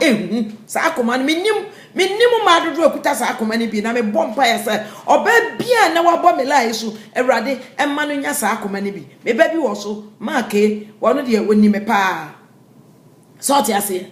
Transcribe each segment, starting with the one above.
ehu saa akoma no minnim ma dodo akuta saa akoma no bi na me bompa ya say oba bia na wabo me lai so Awurade emma no nya saa akoma no bi me ba bi wo so ma ke wono de woni me pa so ti ase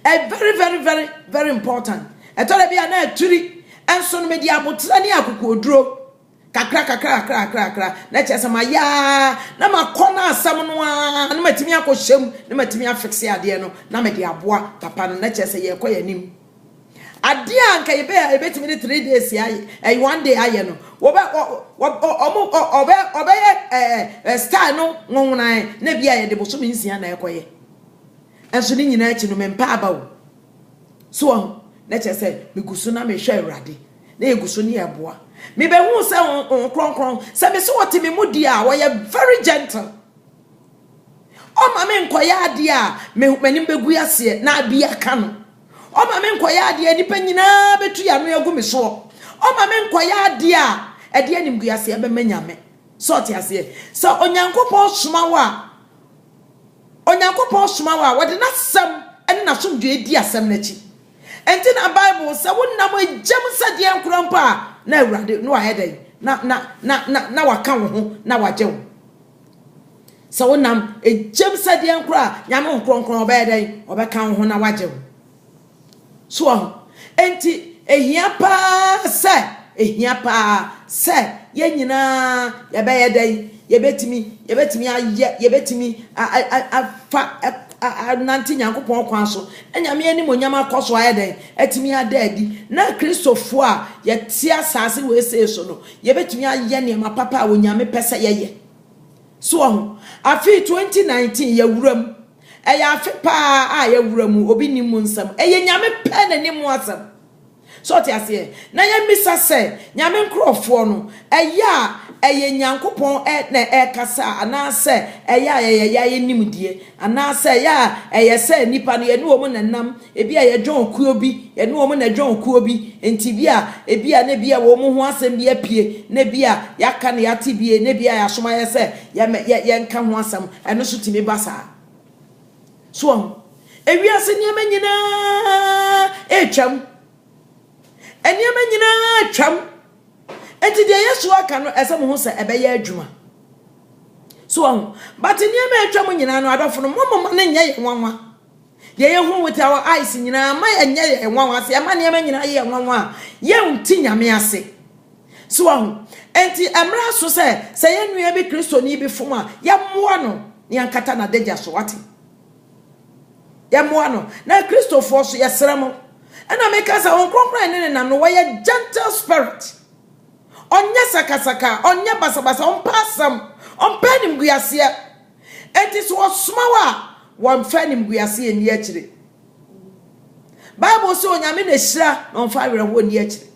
very very very very important etore bia na aturi enso no me di abotra ni akoko oduro kakra na chesema ya na makona asam no a na matimi akoshem na matimi afixe ade no na me de aboa papa no na chese ye koyanim ade anka ye be betimi ni 3 days ya 1 day aye no obe star no ngonwona na bia ye de boso minsia na ekoye enso ni nyina achi no mempa abawo so na chese migusu na me hwe Awurade na egusu ni eboa me be hu se kronkron se me so wote me mudi a wo ye very gentle o ma me nkoya ade a me manim begu ase na abi aka no o ma me nkoya ade a nipa nyina betu ya no egu me so o ma me nkoya ade a ade anim gu ase be manyame so te ase so onyankopon soma wa wode na sam ene na somdwe edi asem na chi enti na Bible se wonnam agem sade enkorampa na Awurade no ahedan na waka wo ho na waje wo se wonnam agem sade enkora nyame nkronkron obahedan obeka wo ho na waje wo so enti ehia pa se ye nyina ye be yedan yebetimi afa nanti nyankopon kwan so enyame ani monyam akoso ayeden etimi adaadi na kristofo a yetia asase we se so no yebetimi aye ne ma papa wonyame pese yeye so ho afi 2019 yewuram eya afi pa a yewuram obi ni mu nsam eye nyame pe na ni mu asam so ti ase na ye misa se nyame nkrofo no eya eye nyankopon na kasa anase eya nimdie anase ya eye se nipa no ye no mo nanam ebi a ye John Kuobi ye no mo na John Kuobi enti bia ebi a na bia wo mo ho asem bia pie na bia yaka na yate bie na bia ya soma ye se ye nka ho asem eno so timi basa so ewiase niam nyina etwam eniam nyina twam enti de Yesu aka no esem ho se ebe ya adwuma so but niam etwam nyina no adofo no momma ne nya ye nwanwa ye hu with our eyes nyina ma ye nya ye nwanwa se ma niam nyina ye nwanwa ye unti nyame ase so enti emra so se ye nua bi Kristo ni bi fom a ye moa no ne ankata na dagya so wate ye moa no na Kristofo so ye sramo ana make us on konkran ne nam no we gentle spirit onye sakasaka onye basabasa on passam on penim guase etis was smawa one fenim guase eni akire Bible so onyame na hira na on fa were ho ni akire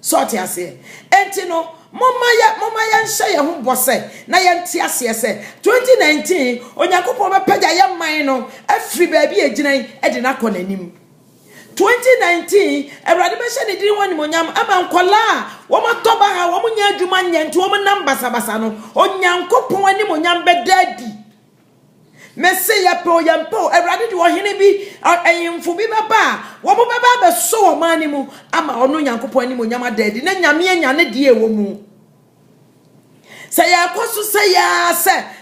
so te ase enti no moma ya nhye ye ho bose na ye nte ase ese 2019 onyankopon be pagya ye man no afri ba bi eginan e de na konanim 2019 Awurade be hye ne diri woni monyam ama nkola wo matoba ha wo nya adwuma nyanti wo nam basabasa no onyankopon ani monyam be dadi mese ya pe oyampo Awurade de wo hene bi ayimfo bi baba wo mo baba be so wo mani mu ama ono nyankopon ani monyam adadi na nyame anya ne die wo mu se ya kwaso se ya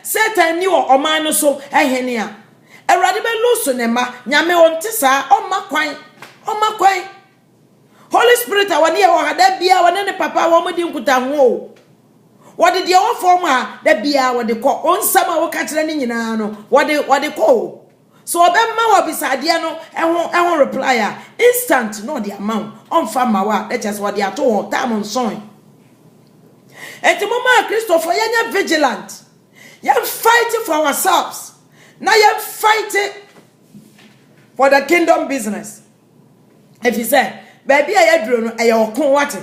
Satan ni wo oman no so ehene a Awurade be luso ne ma nyame onte saa Oma kwai Holy Spirit awani ya wahada bia wane ne papa wa mudi nkuta ho wode de wo form a da bia wode ko onsama wo ka kire ne nyina no wode ko so obemma wo bisade no ehon reply a instant no the amount on fama wa let us wode ato ho time nson enti mama Christopher yanya vigilant you fight for ourselves now you fight for the kingdom business. If you say, baby, I drew no a your con water.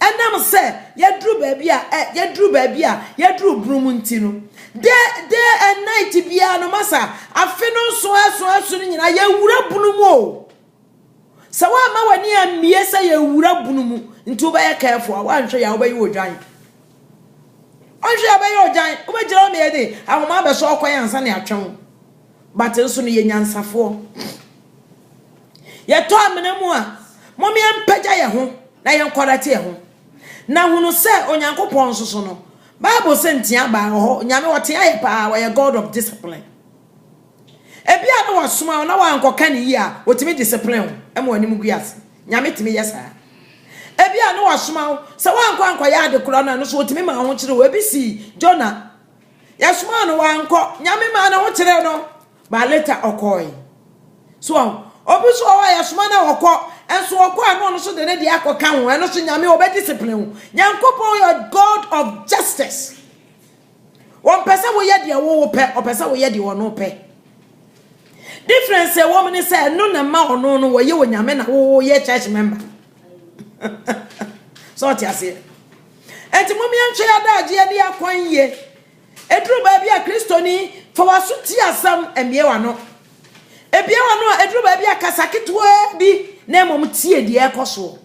And I'm say, you drew baby, you drew Brumuntino. Day and night to be no massa. I feel no so soon in a year bunumo. So what my near me say you would have bunumu into by a careful. I want to obey your giant. I shall obey your giant. Over Jeremy, I will never saw quiet and sunny at home. but nso no ye nyansafo ye to amena mu a momi empagya ye ho na ye nkorate ye ho na hunu se onyankopon soso no Bible say ntia ba ho nyame wote aye pa wa ye God of discipline ebia no wasoma na wa ankoka ne yi a wotimi discipline em wani mu guase nyame timi yesa ebia no wasoma se wa anko ya de kura na no so wotimi ma ho kire we bi si Jonah yasoma no wa anko nyame ma na ho kire no ba later okoi so obi so wa yasoma na okọ enso okọ anu no so de ne de akoka ho eno so nyame obe discipline nyankopon your God of justice won pese wo ye de wo pe o pese wo ye de wo no pe difference e woman say no na ma ono no wo ye wo nyame na wo ye church member so ti ase enti momi antwe adaje ya de akwan ye eduru ba bia kristoni for waso ti asam emie wa no ebia wa no eduru ba bia kasaketwa bi na mom tie de ekoso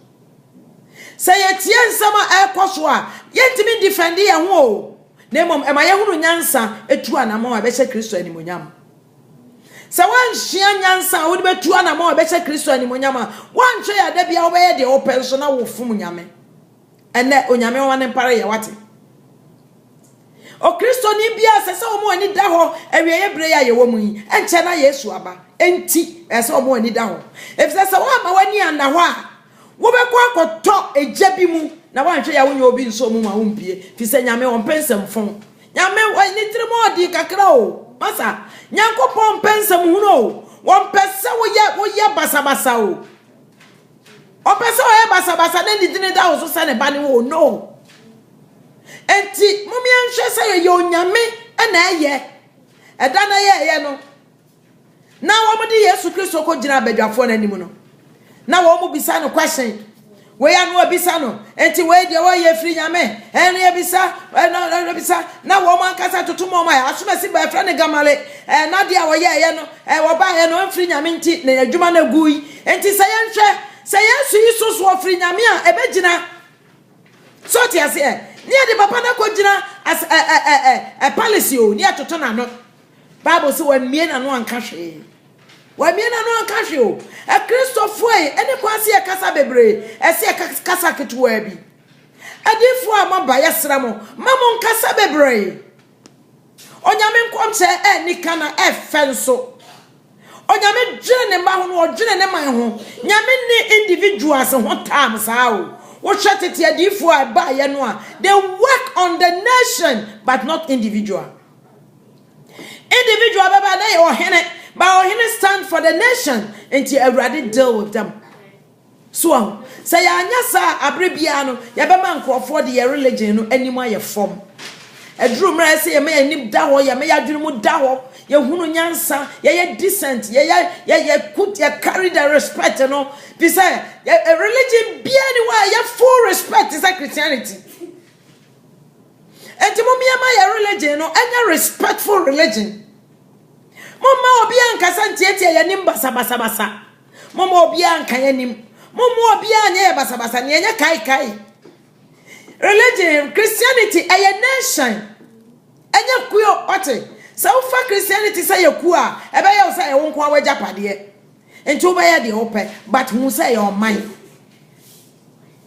say ye tie nsama ekoso a yentimi defend ye ho o na mom ema ye hunu nyansa etu anama wa be hye kristo animonyam say wan hia nyansa wo de betu anama wa be hye kristo animonyam a wan hwe ya da bia wo be ye de open so na wo fum nyame ene onyame wa ne pare ye wate o kristo ni bia se omo ani da ho awieye bre ya ye wo mu yi enche na yesu aba enti ese omo ani da ho efise se wa ma wani anda ho a wo be kwa akoto eja bi mu na wanhwe ya wonya obi nso mu ma wompie fise nyame won pensem fon nyame ni trimo odi kakra o masa nyankopon pensem hu no won pese wo ye basabasa o pese wo ye basabasa na didine da wo so se ne ba ne wo no enti mumi anhwe se ye onyame na eye eda na ye no na wo mo di Yesu Kristo ko gina badwafo na nimu no na wo mo bisa no question we ya no bisa no enti we de wo ye firi nyame ene ye bisa no bisa na wo mo ankasa totomo ma ya asomasi ba fra ne gamale na dia wo ye no wo ba ye no firi nyame enti na adwuma na gui enti se ye nhwe se Yesu Yesu wo firi nyame a ebegina so ti ase ni de papa na ko gina as palace o ni atoto na no Bible say wa mie na no anka hwe wa mie na no anka hwe o Christopher ene kwase e kasa bebre ese e kasa ketwa bi adifo amaba yesramo mamo nkasa bebre onyame nkomche ni kana efenso onyame dwene ne ma ho no dwene ne man ho nyame ni individuals ho tam sao wo hwetete adifo aba ye no a they work on the nation but not individual baba na ye ohene but ohene stand for the nation until everybody deal with them so say anya sa abrebia no ye be man krofo de ye religion no anima ye form eduru mra say ye me anim da ho ye me yadwene mu da ho ye hunu nyansa ye decent ye could ye carry the respect no be say a religion be anywhere ye full respect is Christianity enti mo me ma ye religion no anya respectful religion Mama obi ankasa ntiatia ya nim basabasa mama obi anka ya nim mama obi anya ya basabasa ne nya kai religion Christianity a nation anya kuyo ote sa ufa Christianity say yaku a ebe ya usa e wonko awajapade enti oba ya de ope but hu say your mind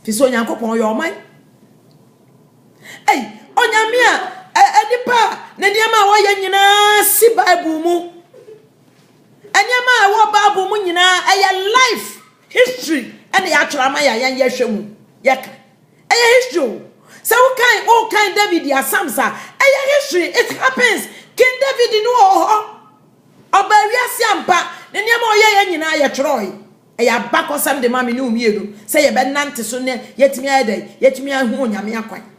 fiso nyankopon your mind ei onyame a edipa na diama wa ya nyina si Bible mu anyama wo Bible mu nyina aya life history and ya trama ya hwemu yeka aya history so all kind David ya samsa aya history it happens King David no ho obawiase ampa ne nyama oya ya nyina ya troi aya bakosam de mami no miedu say ye be nante so ne yetimi ayda yetimi ahu onyame akwan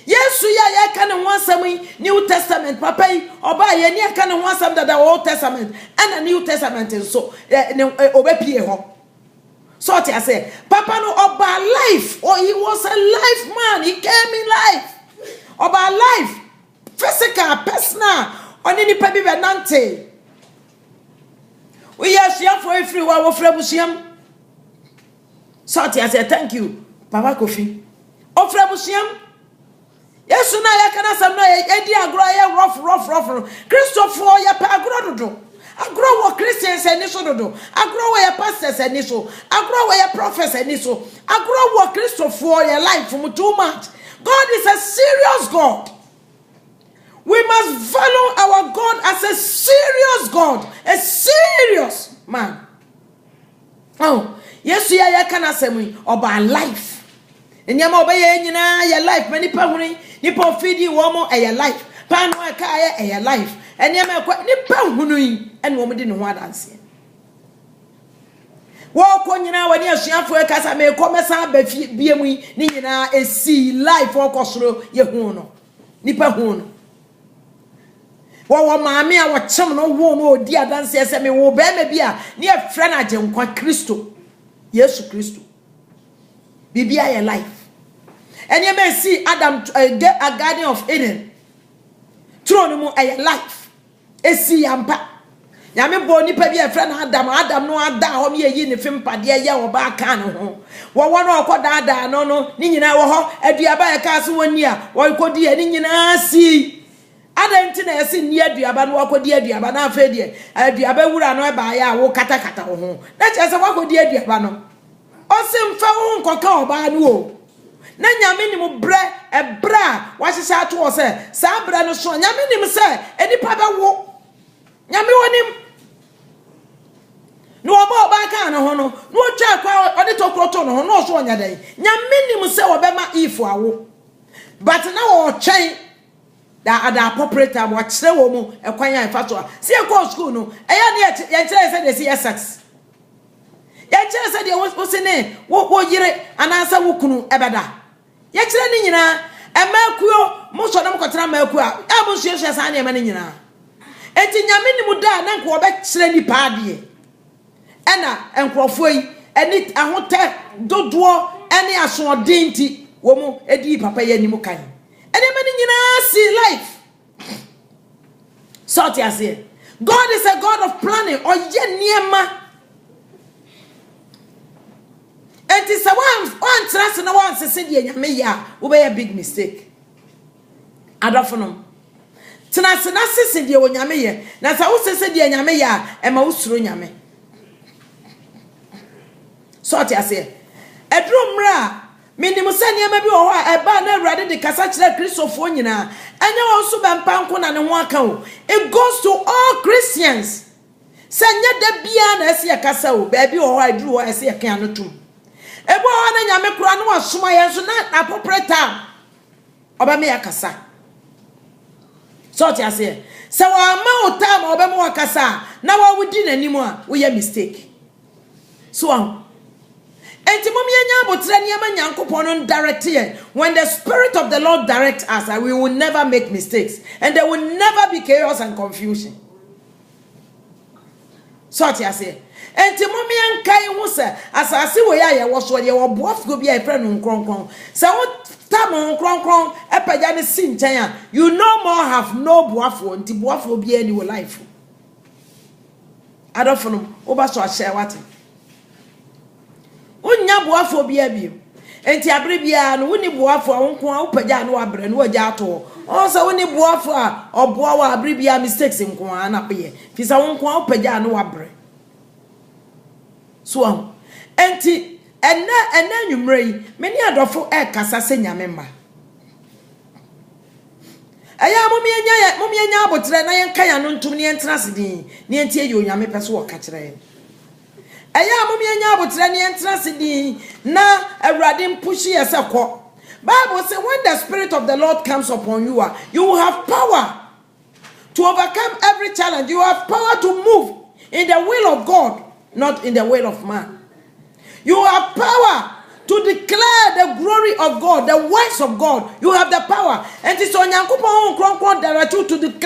Yesu ya ka ne ho asam New Testament papa yi oba ye ne ka ne ho asam da Old Testament and the New Testament so obepie ho so ti say papa no oba life or he was a life man he came in life oba life physical personal oni ni pa bi be nante we yesu for free wa wo frabusiam so ti say thank you Papa Kofi ofrabusiam Yesu na ya kana sam na edi agro ya rough Christopher ya pa agro dodo Agro wo Christians ani so dodo. Agro wo your pastors ani so. Agro wo your prophets ani so. Agro wo Christopher your life from too much. God is a serious God. We must follow our God as a serious God, a serious man. Oh, yes, we are can assembly about life. And yama obey your life. Many people nipo feed you woman a your life. Pan kaya a your life. And yama nipo hunui and woman didn't want answer. Walk on you now when you're share for a casa may come as a BME, Nina, a sea life or costro, your hono. Nipa hono. Wa maami a wacham no wo no odi adanse ese me wo be me bia ne afra na agenkwa Kristo Yesu Kristo bibia your life enye me see Adam a garden of Eden throne mu a life esi yampa nyame bo nipa bia afra na Adam no ada ho me yi ne fempade ye wo ba ka no ho wo no okoda no ni nyina wo ho aduaba e ka so woni a wo kodi ni nyina si Adanti na esi ni aduaba no akodi aduaba na afa die aduaba wura no e ba ya wo kata ho ho na chese wakodi aduaba no osimfa wo nkoka oba no o na nyame ni mu bre ebra wa hyehyɛ ato wo se sa bra no so nyame ni mu se enipa ba wo nyame wonim no oba ka no ho no no otwa kwa ode tokroto no ho no so onya dan nyame ni mu se obema ifo awo but na wo twɛn that ada appropriate am wa kire wo mu ekwan ya fa so see go school no eya ne ye kire say dey see sex ye kire say dey wo se ne wo yire anansa wo kunu ebeda ye kire ni nyina emakuo mo so na mo kotra makuo a mo suehwe sa na ema ni nyina enti nyame ni mu da na nko obe kire ni paade ena enkrofo yi eni ahote dodo eni asodenti wo mu edi papa ye ni mu kan. And then see life. So God is a God of planning. Or niema. And it's a one trust and one said me ya will be a big mistake. I don't know. Tenasina said you when yame. Nasa also said yame ya and my usru yame. So a drum ra. Minimusania maybe or a banner rather the Casachla Christopher nyina and you also ban pankon and one it goes to all Christians. Send the bian as ya castle, baby, or I drew as ya can too. A boy and Yamekran was Sumaya so not appropriate time. Obamea Casa. So I say, so our mouth time Obama Casa. Now I would didn't anymore. We a mistake. So Enti direct here. When the Spirit of the Lord directs us, we will never make mistakes. And there will never be chaos and confusion. So I say. Enti mommy and Kai Musa, as I see where I was when you were both go be a friend on Kron. So what time on Kron, Epajani Sin Chaya, you no more have no boafo, and Tibuaf will be any life. I don't know. Obaso share what. Unya boafo bia bio enti abre bia no woni boafo wonko upaja no abre no agya to onso woni boafo a oboa wa abre bia mistakes nko ana pe fisa wonko upaja no abre so enti ena nwumrei meni adofo e kasa se nyame mba aya momi enya abotre na yenka ya no ntum ne entrasedin ne entie ye onyame pese wo ka kire Aya mummy enya abotre ne entrasedi na awrade pushi yeseko. Bible say when the Spirit of the Lord comes upon you, you will have power to overcome every challenge. You have power to move in the will of God, not in the will of man. You have power to declare the glory of God, the works of God. You have the power. And it's on Yankupon Kron direct you to declare